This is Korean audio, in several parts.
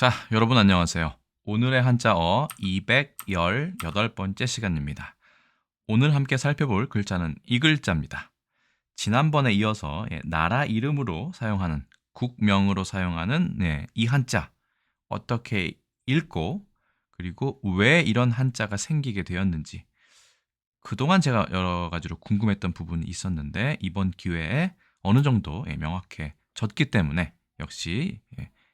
자, 여러분 안녕하세요. 오늘의 한자어 218번째 시간입니다. 오늘 함께 살펴볼 글자는 이 글자입니다. 지난번에 이어서 나라 이름으로 사용하는 국명으로 사용하는 이 한자 어떻게 읽고 그리고 왜 이런 한자가 생기게 되었는지 그동안 제가 여러 가지로 궁금했던 부분이 있었는데 이번 기회에 어느 정도 명확해졌기 때문에 역시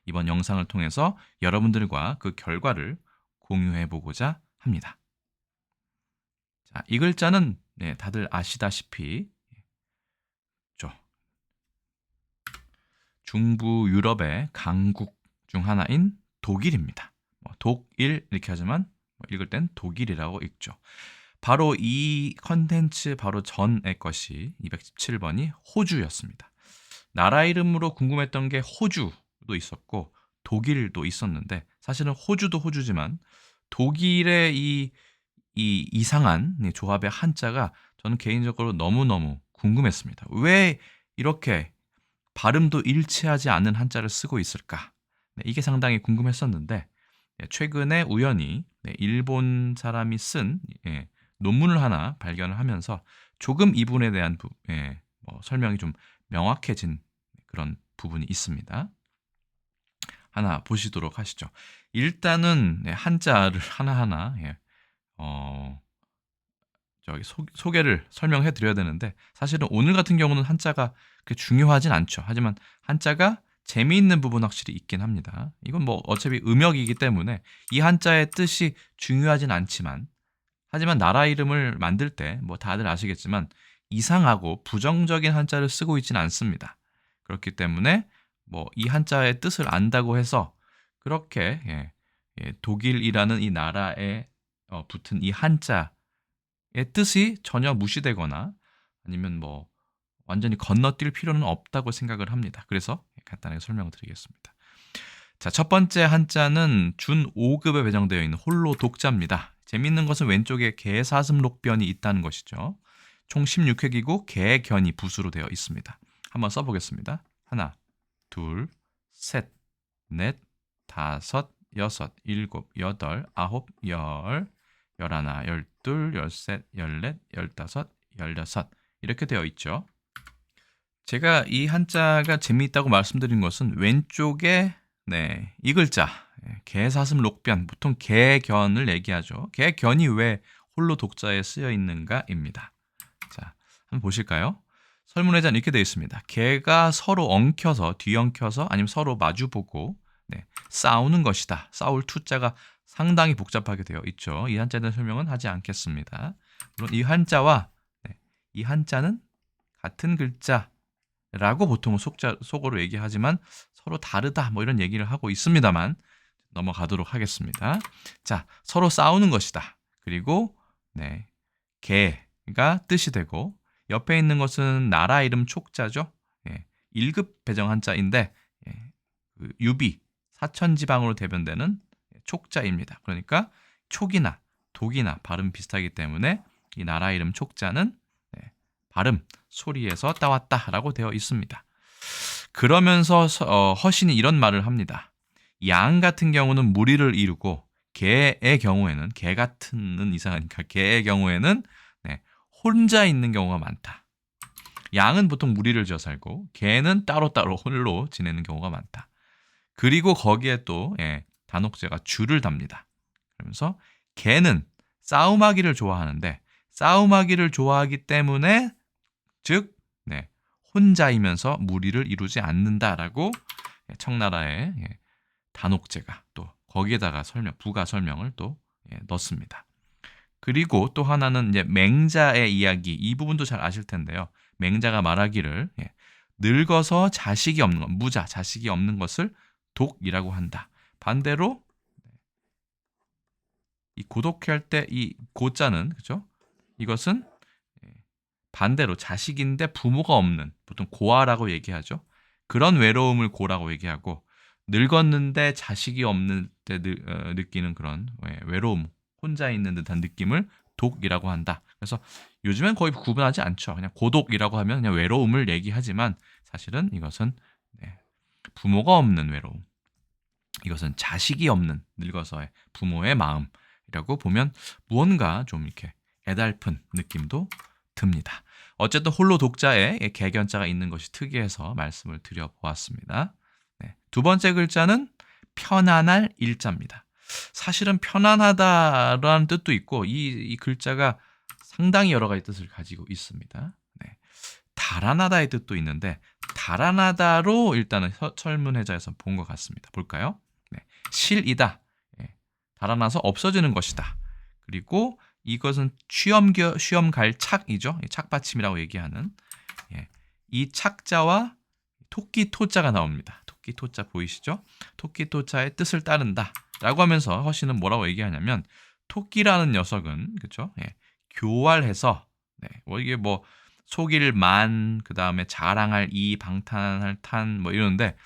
이번 영상을 통해서 여러분들과 그 결과를 공유해 보고자 합니다. 자, 이 글자는 다들 아시다시피 중부 유럽의 강국 중 하나인 독일입니다. 독일 이렇게 하지만 읽을 땐 독일이라고 읽죠. 바로 이 컨텐츠 바로 전의 것이 217번이 호주였습니다. 나라 이름으로 궁금했던 게 호주도 있었고 독일도 있었는데 사실은 호주도 호주지만 독일의 이 이상한 조합의 한자가 저는 개인적으로 너무너무 궁금했습니다. 왜 이렇게 발음도 일치하지 않는 한자를 쓰고 있을까? 이게 상당히 궁금했었는데 최근에 우연히 일본 사람이 쓴 논문을 하나 발견을 하면서 조금 이 부분에 대한 설명이 좀 명확해진 그런 부분이 있습니다. 하나 보시도록 하시죠. 일단은 한자를 하나하나 소개를 설명해 드려야 되는데 사실은 오늘 같은 경우는 한자가 그렇게 중요하진 않죠. 하지만 한자가 재미있는 부분 확실히 있긴 합니다. 이건 뭐 어차피 음역이기 때문에 이 한자의 뜻이 중요하진 않지만 하지만 나라 이름을 만들 때 뭐 다들 아시겠지만 이상하고 부정적인 한자를 쓰고 있지는 않습니다. 그렇기 때문에 뭐 이 한자의 뜻을 안다고 해서 그렇게 독일이라는 이 나라에 붙은 이 한자의 뜻이 전혀 무시되거나 아니면 뭐 완전히 건너뛸 필요는 없다고 생각을 합니다. 그래서 간단하게 설명을 드리겠습니다. 자, 첫 번째 한자는 준 5급에 배정되어 있는 홀로 독자입니다. 재미있는 것은 왼쪽에 개사슴록변이 있다는 것이죠. 총 16획이고 개견이 부수로 되어 있습니다. 한번 써보겠습니다. 하나, 둘, 셋, 넷, 다섯, 여섯, 일곱, 여덟, 아홉, 열, 열하나, 열둘, 열셋, 열넷, 열다섯, 열여섯 이렇게 되어 있죠. 제가 이 한자가 재미있다고 말씀드린 것은 왼쪽에 이 글자 개사슴록변 보통 개견을 얘기하죠. 개견이 왜 홀로 독자에 쓰여 있는가입니다. 자, 한번 보실까요? 설문에는 이렇게 되어 있습니다. 개가 서로 엉켜서 뒤엉켜서 아니면 서로 마주보고 싸우는 것이다. 싸울 투자가 상당히 복잡하게 되어 있죠. 이 한자에 대한 설명은 하지 않겠습니다. 물론 이 한자와 이 한자는 같은 글자라고 보통은 속어로 얘기하지만 서로 다르다 뭐 이런 얘기를 하고 있습니다만 넘어가도록 하겠습니다. 자, 서로 싸우는 것이다. 그리고 개가 뜻이 되고 옆에 있는 것은 나라 이름 촉자죠. 1급 배정 한자인데 그 유비 사천지방으로 대변되는 촉자입니다. 그러니까 촉이나 독이나 발음 비슷하기 때문에 이 나라 이름 촉자는 발음 소리에서 따왔다라고 되어 있습니다. 그러면서 허신이 이런 말을 합니다. 양 같은 경우는 무리를 이루고 개의 경우에는 개 같은은 이상하니까 개의 경우에는 혼자 있는 경우가 많다. 양은 보통 무리를 지어 살고 개는 따로따로 홀로 지내는 경우가 많다. 그리고 거기에 또 단옥제가 줄을 답니다. 그러면서 개는 싸움하기를 좋아하는데 싸움하기를 좋아하기 때문에 즉 혼자이면서 무리를 이루지 않는다라고 청나라의 단옥제가 또 거기에다가 부가 설명을 또 넣습니다. 그리고 또 하나는 이제 맹자의 이야기 이 부분도 잘 아실 텐데요. 맹자가 말하기를 늙어서 자식이 없는 것, 무자 자식이 없는 것을 독이라고 한다. 반대로 이 고독할 때 이 고자는 그죠? 이것은 반대로 자식인데 부모가 없는 보통 고아라고 얘기하죠. 그런 외로움을 고라고 얘기하고 늙었는데 자식이 없는 때 느끼는 그런 외로움, 혼자 있는 듯한 느낌을 독이라고 한다. 그래서 요즘엔 거의 구분하지 않죠. 그냥 고독이라고 하면 그냥 외로움을 얘기하지만 사실은 이것은 부모가 없는 외로움. 이것은 자식이 없는 늙어서의 부모의 마음이라고 보면 무언가 좀 이렇게 애달픈 느낌도 듭니다. 어쨌든 홀로 독자에 개견자가 있는 것이 특이해서 말씀을 드려보았습니다. 네, 두 번째 글자는 편안할 일자입니다. 사실은 편안하다라는 뜻도 있고 이 글자가 상당히 여러 가지 뜻을 가지고 있습니다. 네, 달아나다의 뜻도 있는데 달아나다로 일단은 설문해자에서 본 것 같습니다. 볼까요? 네, 실이다. 예, 달아나서 없어지는 것이다. 그리고 이것은 쉬엄 갈 착이죠. 착받침이라고 얘기하는 이 착자와 토끼 토자가 나옵니다. 토끼 토자 보이시죠? 토끼 토자의 뜻을 따른다 라고 하면서 허씨는 뭐라고 얘기하냐면 토끼라는 녀석은 그렇죠? 교활해서 이게 뭐 속일 만 그다음에 자랑할 이 방탄할 탄 뭐 이러는데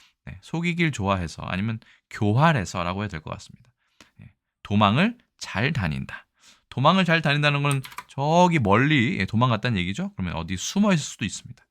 속이길 좋아해서 아니면 교활해서라고 해야 될 것 같습니다. 도망을 잘 다닌다. 도망을 잘 다닌다는 건 저기 멀리 도망갔다는 얘기죠. 그러면 어디 숨어 있을 수도 있습니다.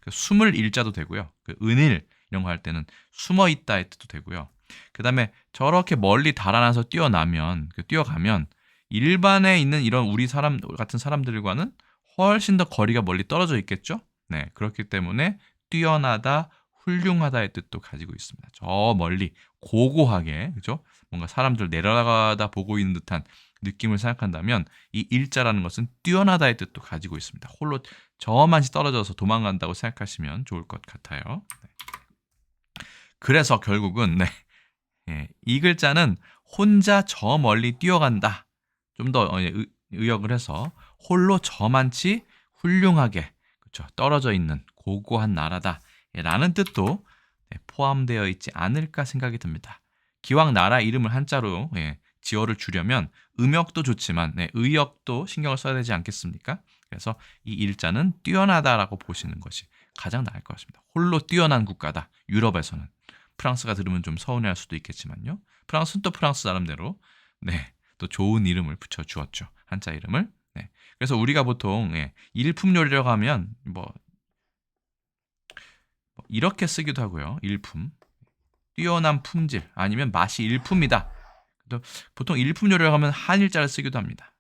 숨을 일자도 되고요. 은일 이런 거 할 때는 숨어 있다의 뜻도 되고요. 그다음에 저렇게 멀리 달아나서 뛰어가면 일반에 있는 이런 우리 사람 같은 사람들과는 훨씬 더 거리가 멀리 떨어져 있겠죠. 네, 그렇기 때문에 뛰어나다, 훌륭하다의 뜻도 가지고 있습니다. 저 멀리 고고하게 그죠? 뭔가 사람들 내려가다 보고 있는 듯한 느낌을 생각한다면 이 일자라는 것은 뛰어나다의 뜻도 가지고 있습니다. 홀로 저만치 떨어져서 도망간다고 생각하시면 좋을 것 같아요. 네. 그래서 결국은 이 글자는 혼자 저 멀리 뛰어간다. 좀 더 의역을 해서 홀로 저만치 훌륭하게 그렇죠? 떨어져 있는 고고한 나라다. 라는 뜻도 포함되어 있지 않을까 생각이 듭니다. 기왕 나라 이름을 한자로 지어를 주려면 음역도 좋지만 의역도 신경을 써야 되지 않겠습니까? 그래서 이 일자는 뛰어나다라고 보시는 것이 가장 나을 것 같습니다. 홀로 뛰어난 국가다. 유럽에서는. 프랑스가 들으면 좀 서운해할 수도 있겠지만요. 프랑스는 또 프랑스 나름대로 또 좋은 이름을 붙여주었죠. 한자 이름을. 그래서 우리가 보통 일품 요리라고 하면 이렇게 쓰기도 하고요. 일품. 뛰어난 품질 아니면 맛이 일품이다. 보통 일품 요리라고 하면 한일자를 쓰기도 합니다.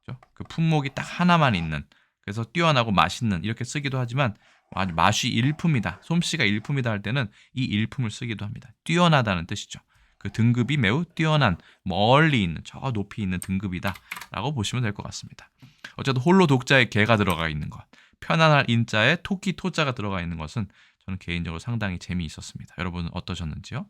그렇죠? 그 품목이 딱 하나만 있는 그래서 뛰어나고 맛있는 이렇게 쓰기도 하지만 아주 맛이 일품이다. 솜씨가 일품이다 할 때는 이 일품을 쓰기도 합니다. 뛰어나다는 뜻이죠. 그 등급이 매우 뛰어난 멀리 있는 저 높이 있는 등급이다 라고 보시면 될 것 같습니다. 어쨌든 홀로 독자에 개가 들어가 있는 것 편안할 인자에 토끼 토자가 들어가 있는 것은 저는 개인적으로 상당히 재미있었습니다. 여러분은 어떠셨는지요?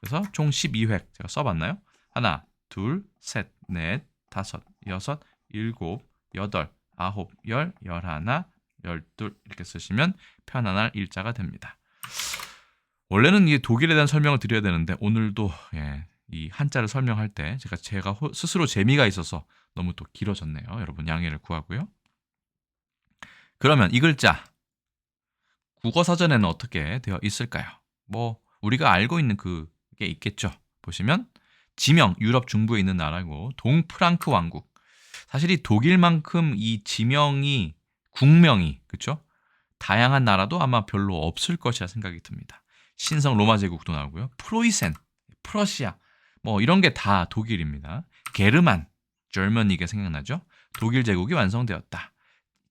그래서 총 12획 제가 써봤나요? 하나, 둘, 셋, 넷, 다섯, 여섯, 일곱, 여덟, 아홉, 열, 열하나, 열둘 이렇게 쓰시면 편안할 일자가 됩니다. 원래는 이 독일에 대한 설명을 드려야 되는데 오늘도 이 한자를 설명할 때 제가 스스로 재미가 있어서 너무 또 길어졌네요. 여러분 양해를 구하고요. 그러면 이 글자 국어사전에는 어떻게 되어 있을까요? 우리가 알고 있는 그게 있겠죠. 보시면 지명, 유럽 중부에 있는 나라고 동프랑크 왕국. 사실 이 독일만큼 이 지명이 국명이 그렇죠? 다양한 나라도 아마 별로 없을 것이라 생각이 듭니다. 신성 로마 제국도 나오고요. 프로이센, 프러시아 이런 게 다 독일입니다. 게르만, 절머니가 생각나죠? 독일 제국이 완성되었다.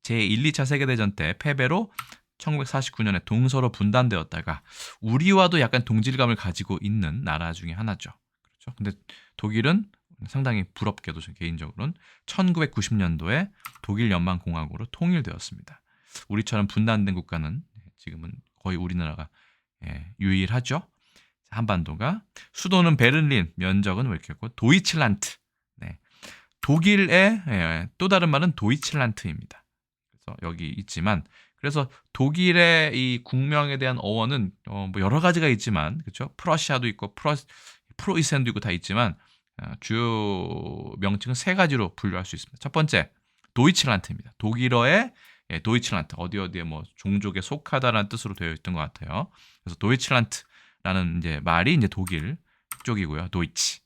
제1, 2차 세계대전 때 패배로 1949년에 동서로 분단되었다가 우리와도 약간 동질감을 가지고 있는 나라 중에 하나죠. 그렇죠? 근데 독일은 상당히 부럽게도 개인적으로는 1990년도에 독일 연방공화국으로 통일되었습니다. 우리처럼 분단된 국가는 지금은 거의 우리나라가 유일하죠. 한반도가 수도는 베를린, 면적은 이렇게 했고 도이칠란트. 독일의 또 다른 말은 도이칠란트입니다. 그래서 여기 있지만 그래서 독일의 이 국명에 대한 어원은 여러 가지가 있지만 그렇죠? 프러시아도 있고 프로이센도 있고 다 있지만 주요 명칭은 세 가지로 분류할 수 있습니다. 첫 번째 도이칠란트입니다. 독일어의 도이칠란트 어디에 종족에 속하다라는 뜻으로 되어 있던 것 같아요. 그래서 도이칠란트라는 말이 독일 쪽이고요. 도이치.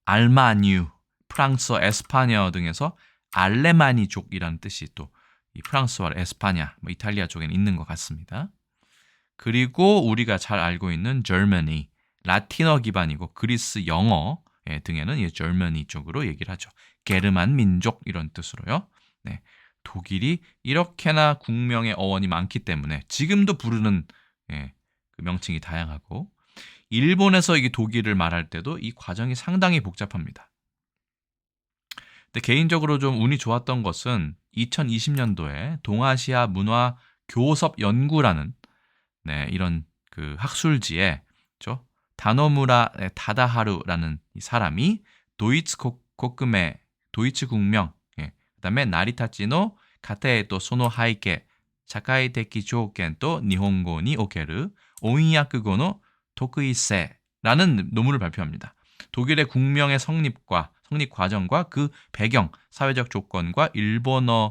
알마뉴, 프랑스어, 에스파냐 등에서 알레마니족이라는 뜻이 또 이 프랑스와 에스파냐, 이탈리아 쪽에는 있는 것 같습니다. 그리고 우리가 잘 알고 있는 Germany, 라틴어 기반이고 그리스 영어 등에는 이 Germany 쪽으로 얘기를 하죠. 게르만 민족 이런 뜻으로요. 네, 독일이 이렇게나 국명의 어원이 많기 때문에 지금도 부르는 그 명칭이 다양하고 일본에서 이게 독일을 말할 때도 이 과정이 상당히 복잡합니다. 근데 개인적으로 좀 운이 좋았던 것은 2020년도에 동아시아 문화 교섭 연구라는 이런 그 학술지에 다노무라 다다하루라는 이 사람이 도이츠 코크메 도이츠 국명 그다음에 나리타치노 가테에토 소노 하이케 사카이테키 조켄 또 니혼고 니 오케르 오인야크고노 토크이세라는 논문을 발표합니다. 독일의 국명의 성립 과정과 그 배경, 사회적 조건과 일본어의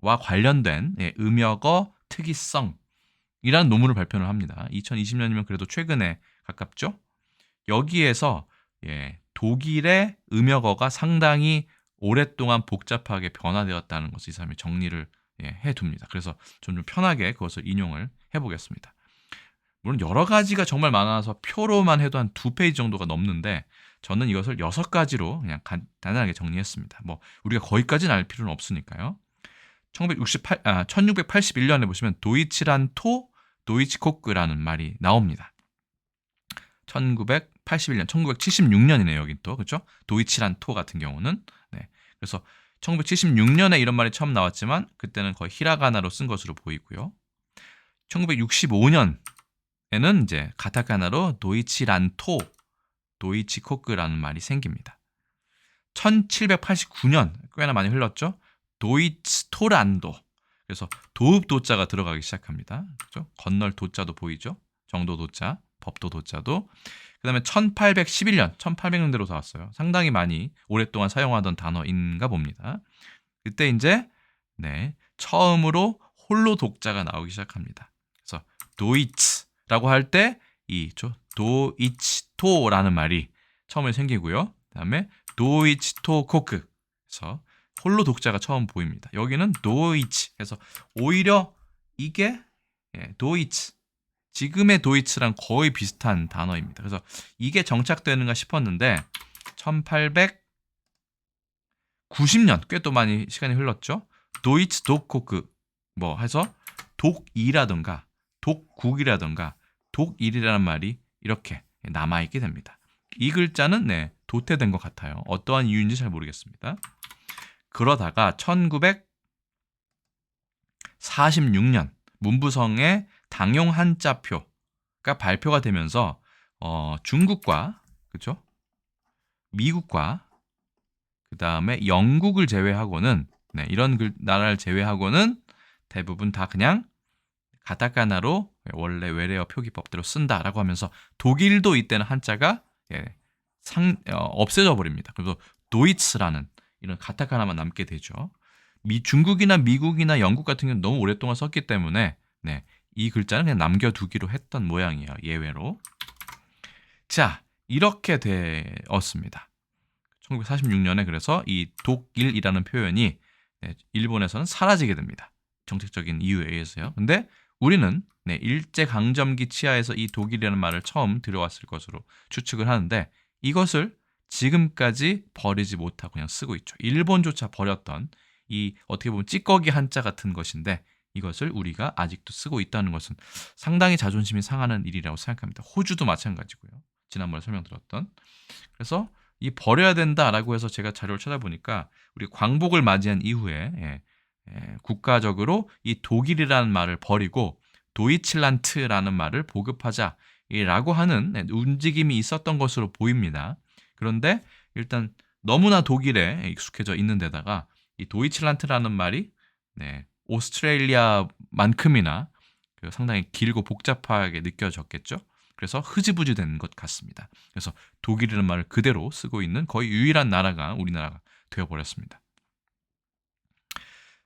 와 관련된 음역어 특이성이라는 논문을 발표를 합니다. 2020년이면 그래도 최근에 가깝죠. 여기에서 독일의 음역어가 상당히 오랫동안 복잡하게 변화되었다는 것을 이 사람이 정리를 해둡니다. 그래서 좀 편하게 그것을 인용을 해보겠습니다. 물론 여러 가지가 정말 많아서 표로만 해도 한 2페이지 정도가 넘는데 저는 이것을 6가지로 그냥 간단하게 정리했습니다. 뭐 우리가 거기까지는 알 필요는 없으니까요. 1681년에 보시면 도이치란토 도이치코크라는 말이 나옵니다. 1981년, 1976년이네요. 여긴 또 그렇죠? 도이치란토 같은 경우는 그래서 1976년에 이런 말이 처음 나왔지만 그때는 거의 히라가나로 쓴 것으로 보이고요. 1965년에는 이제 가타카나로 도이치란토 도이치코크라는 말이 생깁니다. 1789년 꽤나 많이 흘렀죠. 도이츠토란도. 그래서 도읍 도자가 들어가기 시작합니다. 그렇죠? 건널 도자도 보이죠? 정도 도자, 법도 도자도. 그다음에 1811년, 1800년대로 나왔어요. 상당히 많이 오랫동안 사용하던 단어인가 봅니다. 그때 이제 처음으로 홀로 독자가 나오기 시작합니다. 그래서 도이츠라고 할 때 이 도이치토라는 말이 처음에 생기고요. 그다음에 도이치토코크. 그래서 홀로 독자가 처음 보입니다. 여기는 도이치 해서 오히려 이게 도이치 지금의 도이츠랑 거의 비슷한 단어입니다. 그래서 이게 정착되는가 싶었는데 1890년 꽤 또 많이 시간이 흘렀죠. 도이츠 독코크 해서 독이라든가 독국이라든가 독일이라는 말이 이렇게 남아있게 됩니다. 이 글자는 도태된 것 같아요. 어떠한 이유인지 잘 모르겠습니다. 그러다가 1946년 문부성의 당용 한자표가 발표가 되면서 중국과 그렇죠? 미국과 그다음에 영국을 제외하고는 이런 나라를 제외하고는 대부분 다 그냥 가타카나로 원래 외래어 표기법대로 쓴다라고 하면서 독일도 이때는 한자가 없어져 버립니다. 그래서 도이츠라는 이런 가타카나만 남게 되죠. 중국이나 미국이나 영국 같은 경우는 너무 오랫동안 썼기 때문에 이 글자는 그냥 남겨두기로 했던 모양이에요. 예외로. 자, 이렇게 되었습니다. 1946년에 그래서 이 독일이라는 표현이 일본에서는 사라지게 됩니다. 정책적인 이유에 의해서요. 근데 우리는 일제강점기 치하에서 이 독일이라는 말을 처음 들여왔을 것으로 추측을 하는데 이것을 지금까지 버리지 못하고 그냥 쓰고 있죠. 일본조차 버렸던 이 어떻게 보면 찌꺼기 한자 같은 것인데 이것을 우리가 아직도 쓰고 있다는 것은 상당히 자존심이 상하는 일이라고 생각합니다. 호주도 마찬가지고요. 지난번에 설명드렸던. 그래서 이 버려야 된다라고 해서 제가 자료를 찾아보니까 우리 광복을 맞이한 이후에 국가적으로 이 독일이라는 말을 버리고 도이칠란트라는 말을 보급하자라고 하는 움직임이 있었던 것으로 보입니다. 그런데 일단 너무나 독일에 익숙해져 있는 데다가 이 도이칠란트라는 말이 오스트레일리아만큼이나 상당히 길고 복잡하게 느껴졌겠죠. 그래서 흐지부지 된 것 같습니다. 그래서 독일이라는 말을 그대로 쓰고 있는 거의 유일한 나라가 우리나라가 되어버렸습니다.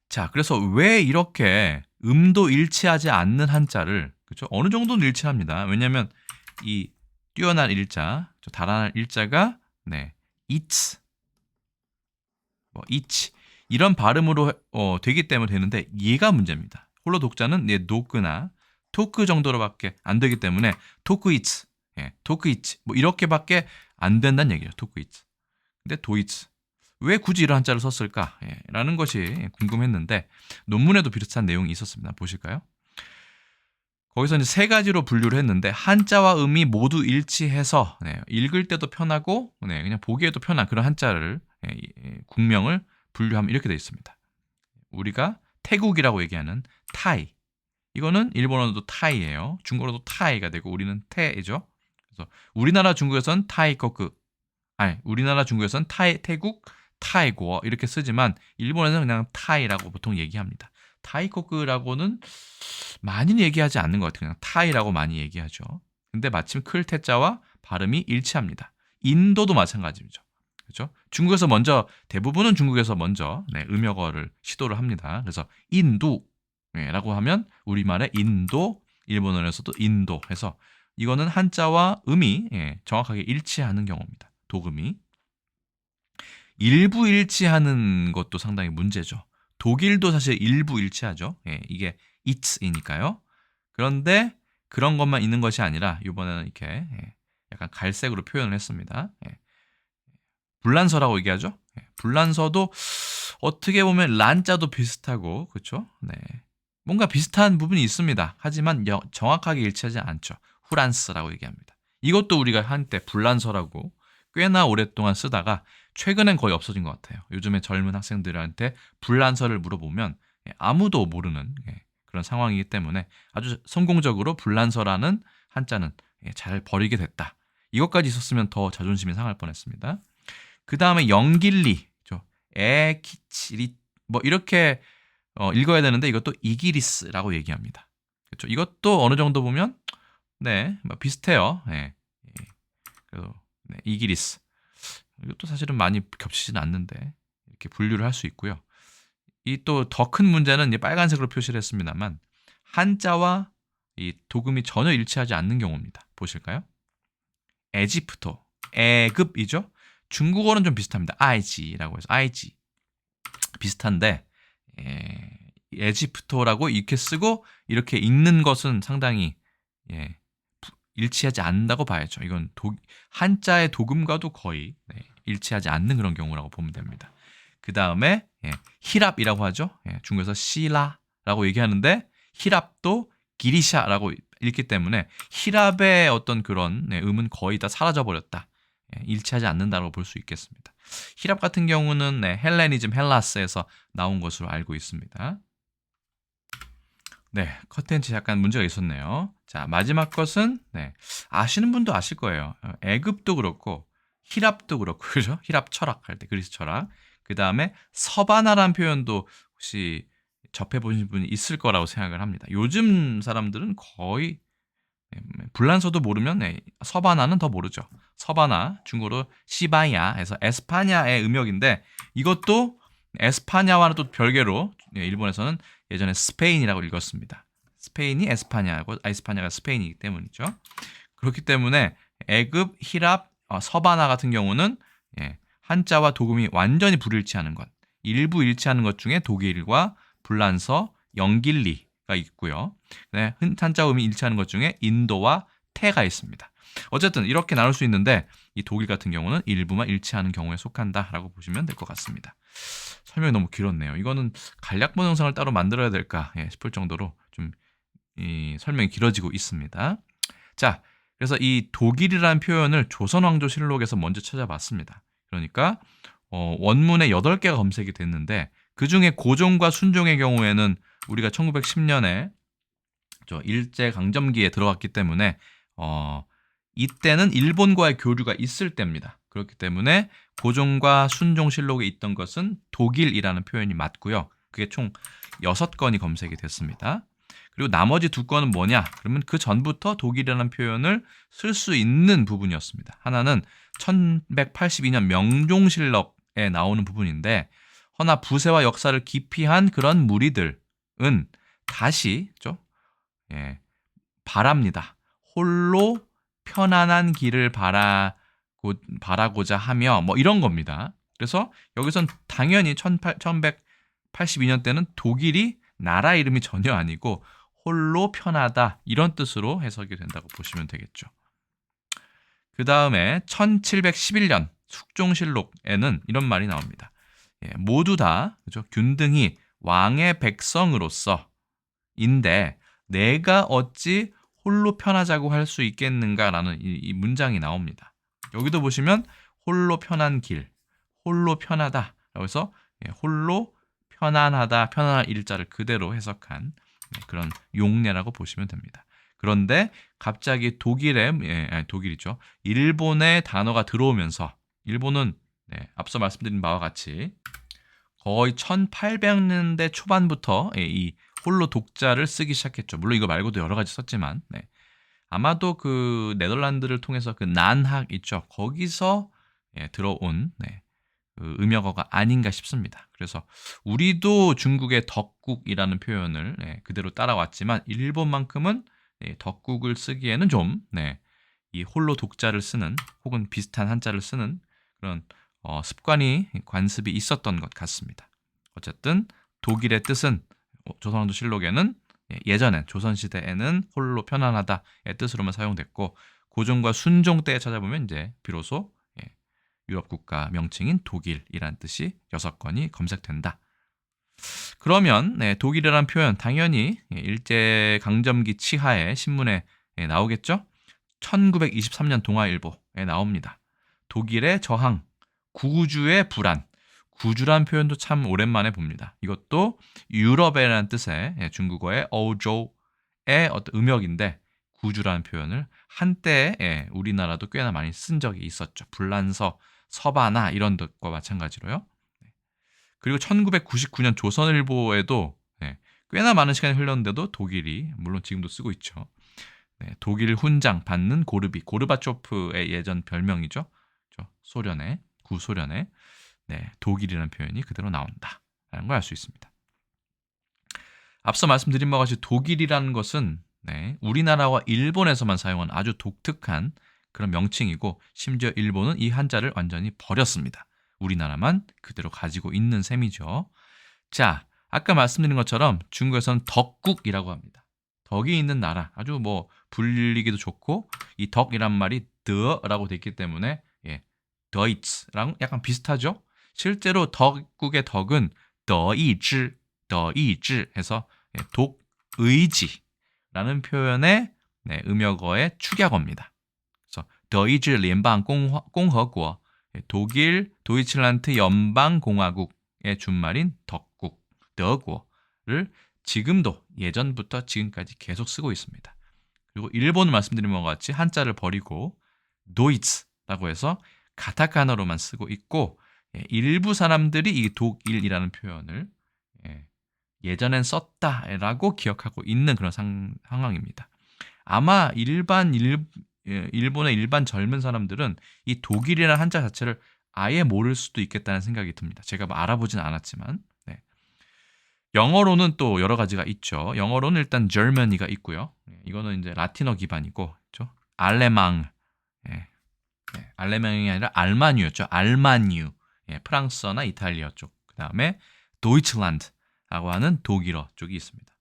자, 그래서 왜 이렇게 음도 일치하지 않는 한자를 그렇죠? 어느 정도는 일치합니다. 왜냐하면 이 뛰어난 일자, 달아난 일자가 it's, it's 이런 발음으로 되기 때문에 되는데 얘가 문제입니다. 홀로 독자는 노크나 토크 정도로밖에 안 되기 때문에 토크이츠, 토크이츠 뭐 이렇게밖에 안 된다는 얘기죠. 토크이츠. 근데 도이츠 왜 굳이 이런 한자를 썼을까? 라는 것이 궁금했는데 논문에도 비슷한 내용이 있었습니다. 보실까요? 거기서 이제 세 가지로 분류를 했는데 한자와 음이 모두 일치해서 읽을 때도 편하고 그냥 보기에도 편한 그런 한자를 국명을 분류하면 이렇게 되어 있습니다. 우리가 태국이라고 얘기하는 타이. 이거는 일본어도 타이예요. 중국어도 타이가 되고 우리는 태이죠. 그래서 우리나라 중국에서는 타이거크, 우리나라 중국에서는 태국 타이고 이렇게 쓰지만 일본에서는 그냥 타이라고 보통 얘기합니다. 타이코크라고는 많이는 얘기하지 않는 것 같아요. 그냥 타이라고 많이 얘기하죠. 근데 마침 클 태자와 발음이 일치합니다. 인도도 마찬가지죠. 그렇죠? 중국에서 먼저 대부분은 중국에서 먼저 음역어를 시도를 합니다. 그래서 인도라고 하면 우리말의 인도, 일본어에서도 인도 해서 이거는 한자와 음이 정확하게 일치하는 경우입니다. 도금이. 일부 일치하는 것도 상당히 문제죠. 독일도 사실 일부 일치하죠. 이게 it이니까요. 그런데 그런 것만 있는 것이 아니라 이번에는 이렇게 약간 갈색으로 표현을 했습니다. 불란서라고 얘기하죠. 불란서도 어떻게 보면 란자도 비슷하고 그렇죠. 뭔가 비슷한 부분이 있습니다. 하지만 정확하게 일치하지 않죠. 후란스라고 얘기합니다. 이것도 우리가 한때 불란서라고 꽤나 오랫동안 쓰다가 최근엔 거의 없어진 것 같아요. 요즘에 젊은 학생들한테 불란서를 물어보면 아무도 모르는 그런 상황이기 때문에 아주 성공적으로 불란서라는 한자는 잘 버리게 됐다. 이것까지 있었으면 더 자존심이 상할 뻔했습니다. 그 다음에 영길리, 에키치리 뭐 이렇게 읽어야 되는데 이것도 이기리스라고 얘기합니다. 그렇죠? 이것도 어느 정도 보면 뭐 비슷해요. 그래서 이기리스. 이것도 사실은 많이 겹치지는 않는데 이렇게 분류를 할 수 있고요. 이 또 더 큰 문제는 이제 빨간색으로 표시를 했습니다만 한자와 이 도금이 전혀 일치하지 않는 경우입니다. 보실까요? 에지프토, 애급이죠. 중국어는 좀 비슷합니다. 아이지라고 해서 아이지 비슷한데 에지프토라고 이렇게 쓰고 이렇게 읽는 것은 상당히 일치하지 않는다고 봐야죠. 이건 한자의 도금과도 거의 일치하지 않는 그런 경우라고 보면 됩니다. 그 다음에 히랍이라고 하죠. 중국에서 시라라고 얘기하는데 히랍도 기리샤라고 읽기 때문에 히랍의 어떤 그런 음은 거의 다 사라져버렸다. 일치하지 않는다고 볼 수 있겠습니다. 히랍 같은 경우는 헬레니즘 헬라스에서 나온 것으로 알고 있습니다. 컨텐츠 약간 문제가 있었네요. 자, 마지막 것은 아시는 분도 아실 거예요. 애굽도 그렇고 히랍도 그렇고 그죠? 히랍 철학 할 때 그리스 철학. 그 다음에 서바나라는 표현도 혹시 접해보신 분이 있을 거라고 생각을 합니다. 요즘 사람들은 거의 불란서도 모르면 서바나는 더 모르죠. 서바나 중국어로 시바야에서 에스파냐의 음역인데 이것도 에스파냐와는 또 별개로 일본에서는 예전에 스페인이라고 읽었습니다. 스페인이 에스파냐고 에스파냐가 스페인이기 때문이죠. 그렇기 때문에 애굽, 히랍, 서바나 같은 경우는 한자와 도금이 완전히 불일치하는 것, 일부 일치하는 것 중에 독일과 불란서, 영길리가 있고요. 한자 음이 일치하는 것 중에 인도와 태가 있습니다. 어쨌든 이렇게 나눌 수 있는데 이 독일 같은 경우는 일부만 일치하는 경우에 속한다라고 보시면 될 것 같습니다. 설명이 너무 길었네요. 이거는 간략본 영상을 따로 만들어야 될까 싶을 정도로 좀 이 설명이 길어지고 있습니다. 자, 그래서 이 독일이라는 표현을 조선왕조실록에서 먼저 찾아봤습니다. 그러니까 원문에 8개가 검색이 됐는데 그중에 고종과 순종의 경우에는 우리가 1910년에 일제강점기에 들어갔기 때문에 이때는 일본과의 교류가 있을 때입니다. 그렇기 때문에 고종과 순종실록에 있던 것은 독일이라는 표현이 맞고요. 그게 총 6건이 검색이 됐습니다. 그리고 나머지 2건은 뭐냐? 그러면 그 전부터 독일이라는 표현을 쓸 수 있는 부분이었습니다. 하나는 1182년 명종실록에 나오는 부분인데 허나 부세와 역사를 기피한 그런 무리들은 다시 바랍니다. 홀로 편안한 길을 바라고자 하며 뭐 이런 겁니다. 그래서 여기선 당연히 1182년 때는 독일이 나라 이름이 전혀 아니고 홀로 편하다 이런 뜻으로 해석이 된다고 보시면 되겠죠. 그 다음에 1711년 숙종실록에는 이런 말이 나옵니다. 모두 다 그죠? 균등히 왕의 백성으로서 인데 내가 어찌 홀로 편하자고 할 수 있겠는가라는 이 문장이 나옵니다. 여기도 보시면 홀로 편한 길, 홀로 편하다. 그래서 홀로 편안하다, 편안할 일자를 그대로 해석한 그런 용례라고 보시면 됩니다. 그런데 갑자기 독일이죠. 일본의 단어가 들어오면서 일본은 앞서 말씀드린 바와 같이 거의 1800년대 초반부터 이 홀로 독자를 쓰기 시작했죠. 물론 이거 말고도 여러 가지 썼지만 아마도 그 네덜란드를 통해서 그 난학 있죠. 거기서 들어온 그 음역어가 아닌가 싶습니다. 그래서 우리도 중국의 덕국이라는 표현을 그대로 따라왔지만 일본만큼은 덕국을 쓰기에는 좀 이 홀로 독자를 쓰는 혹은 비슷한 한자를 쓰는 그런 습관이 관습이 있었던 것 같습니다. 어쨌든 독일의 뜻은 조선왕조 실록에는 예전엔 조선시대에는 홀로 편안하다의 뜻으로만 사용됐고 고종과 순종 때에 찾아보면 이제 비로소 유럽 국가 명칭인 독일이란 뜻이 6건이 검색된다. 그러면 독일이라는 표현 당연히 일제강점기 치하의 신문에 나오겠죠. 1923년 동아일보에 나옵니다. 독일의 저항, 구주의 불안. 구주란 표현도 참 오랜만에 봅니다. 이것도 유럽이라는 뜻의 중국어의 어조의 어떤 음역인데 구주라는 표현을 한때 우리나라도 꽤나 많이 쓴 적이 있었죠. 불란서, 서바나 이런 것과 마찬가지로요. 그리고 1999년 조선일보에도 꽤나 많은 시간이 흘렀는데도 독일이 물론 지금도 쓰고 있죠. 독일 훈장 받는 고르바초프의 예전 별명이죠. 소련의 구소련의 독일이라는 표현이 그대로 나온다라는 걸 알 수 있습니다. 앞서 말씀드린 바와 같이 독일이라는 것은 우리나라와 일본에서만 사용하는 아주 독특한 그런 명칭이고 심지어 일본은 이 한자를 완전히 버렸습니다. 우리나라만 그대로 가지고 있는 셈이죠. 자, 아까 말씀드린 것처럼 중국에서는 덕국이라고 합니다. 덕이 있는 나라, 아주 불리기도 좋고 이 덕이란 말이 더라고 돼 있기 때문에 더이츠랑 약간 비슷하죠. 실제로 덕국의 덕은 더이즈 해서 독의지라는 표현의 음역어의 축약어입니다. 그래서 더이즈联邦 공화국 독일 도이칠란트 연방공화국의 준말인 덕국 더구를 지금도 예전부터 지금까지 계속 쓰고 있습니다. 그리고 일본은 말씀드린 바와 같이 한자를 버리고 도이츠라고 해서 가타카나로만 쓰고 있고 일부 사람들이 이 독일이라는 표현을 예전엔 썼다라고 기억하고 있는 그런 상황입니다. 아마 일본의 일반 젊은 사람들은 이 독일이라는 한자 자체를 아예 모를 수도 있겠다는 생각이 듭니다. 제가 알아보진 않았지만 영어로는 또 여러 가지가 있죠. 영어로는 일단 Germany가 있고요. 이거는 이제 라틴어 기반이고, 그렇죠? 알레망, 알레망이 아니라 알마뉴였죠. 알마뉴, 프랑스어나 이탈리아 쪽. 그 다음에 도이칠란드라고 하는 독일어 쪽이 있습니다.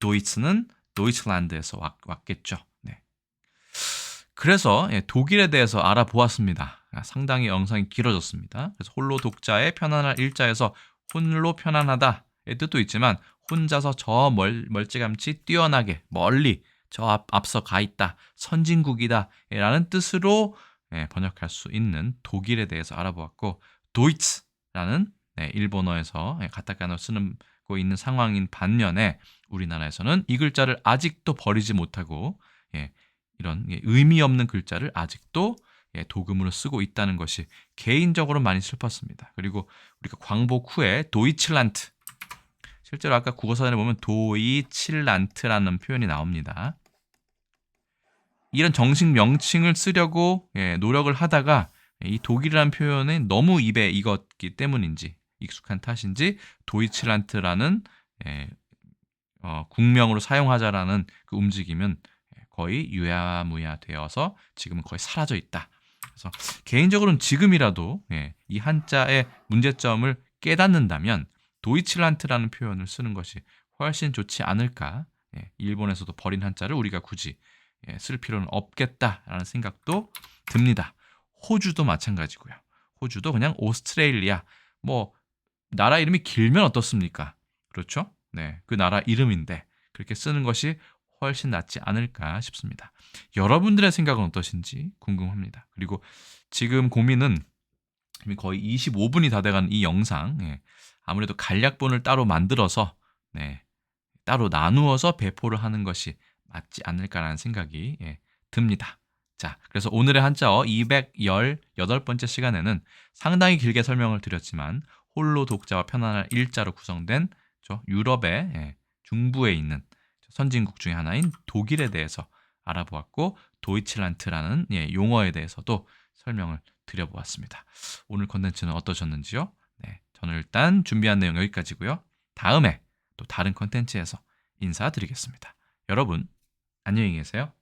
도이츠는 도이칠란드에서 왔겠죠. 그래서 독일에 대해서 알아보았습니다. 상당히 영상이 길어졌습니다. 그래서 홀로 독자의 편안할 일자에서 홀로 편안하다의 뜻도 있지만 혼자서 저 멀찌감치 뛰어나게 멀리 저 앞서 가 있다, 선진국이다 라는 뜻으로 번역할 수 있는 독일에 대해서 알아보았고 도이츠라는 일본어에서 가타카나로 쓰고 있는 상황인 반면에 우리나라에서는 이 글자를 아직도 버리지 못하고 이런 의미 없는 글자를 아직도 도금으로 쓰고 있다는 것이 개인적으로 많이 슬펐습니다. 그리고 우리가 광복 후에 도이칠란트, 실제로 아까 국어사전에 보면 도이칠란트라는 표현이 나옵니다. 이런 정식 명칭을 쓰려고 노력을 하다가 이 독일이라는 표현이 너무 입에 익었기 때문인지 익숙한 탓인지 도이칠란트라는 국명으로 사용하자라는 그 움직임은 거의 유야무야 되어서 지금은 거의 사라져 있다. 그래서 개인적으로는 지금이라도 이 한자의 문제점을 깨닫는다면 도이칠란트라는 표현을 쓰는 것이 훨씬 좋지 않을까. 일본에서도 버린 한자를 우리가 굳이 쓸 필요는 없겠다라는 생각도 듭니다. 호주도 마찬가지고요. 호주도 그냥 오스트레일리아, 뭐 나라 이름이 길면 어떻습니까? 그렇죠? 네, 그 나라 이름인데 그렇게 쓰는 것이 훨씬 낫지 않을까 싶습니다. 여러분들의 생각은 어떠신지 궁금합니다. 그리고 지금 고민은 이미 거의 25분이 다 돼가는 이 영상, 아무래도 간략본을 따로 만들어서 따로 나누어서 배포를 하는 것이 맞지 않을까라는 생각이 듭니다. 자, 그래서 오늘의 한자어 218번째 시간에는 상당히 길게 설명을 드렸지만 홀로 독자와 편안한 일자로 구성된 유럽의 중부에 있는 선진국 중에 하나인 독일에 대해서 알아보았고 도이칠란트라는 용어에 대해서도 설명을 드려보았습니다. 오늘 컨텐츠는 어떠셨는지요? 네, 저는 일단 준비한 내용 여기까지고요. 다음에 또 다른 컨텐츠에서 인사드리겠습니다. 여러분 안녕히 계세요.